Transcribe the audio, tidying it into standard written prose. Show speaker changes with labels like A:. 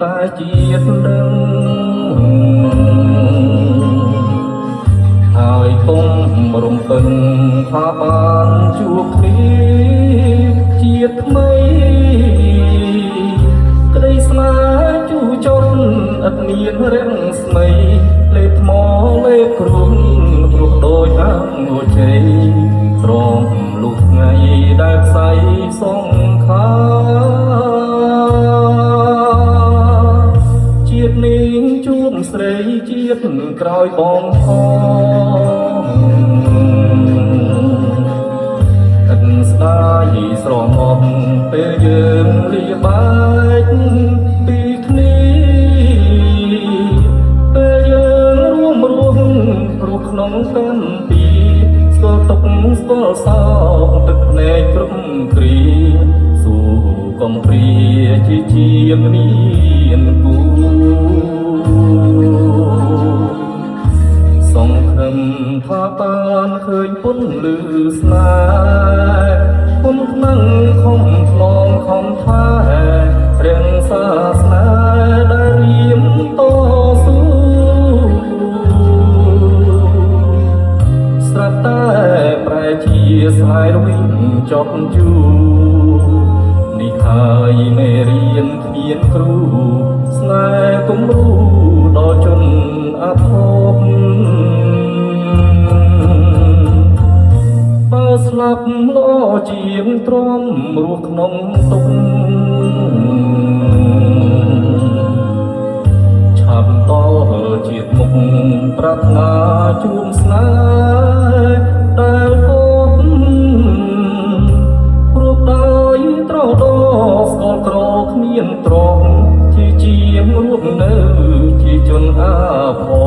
A: តែជាតិដឹងហើយគុំរំពឹងថាបានជួបគ្នាជាតិថ្មីក្តីស្នេហ៍ជួចុះឥតមានរាំងស្មីលេបថ្មលេបគ្រួងព្រោះដូចអង្គជ័យព្រមលុះថ្ងៃដែលផ្សៃសងខាជាតិនេះជួបស្រីជាតិក្រោយបងផងឥតស្ដាយស្រមោះពេលយើងលាបែកពីគ្នាពេលយើងរួមរស់ព្រោះក្នុងកម្មពីស្គាល់ទុកស្គាល់សោកទឹកភ្នែកគ្រប់គ្រាស៊ូកំព្រាជាជាមានគូសង្ឃឹមថាបានឃើញពុនលឺស្នេហ៍គុំនឹងខំឆ្លងខំថារៀងសាសនាដែលរៀមតស៊ូស្រាប់តែប្រែជាស្ហាយរវិញចប់ជូរនេះហើយមេរៀនគ្មានគ្រូស្នេហ៍គំរូដល់ជនអភ័ព្វបើស្លាប់ល្អជាងទ្រាំរស់ក្នុងទុក្ខឆាប់ដល់ជាតិមុខប្រាថ្នាជួបស្នេហ៍ដែលគប់ព្រោះដោយត្រដោស្គាល់ក្រគ្មានទ្រង់ជាជាងរួមនៅជាជនអាភ័ព្វ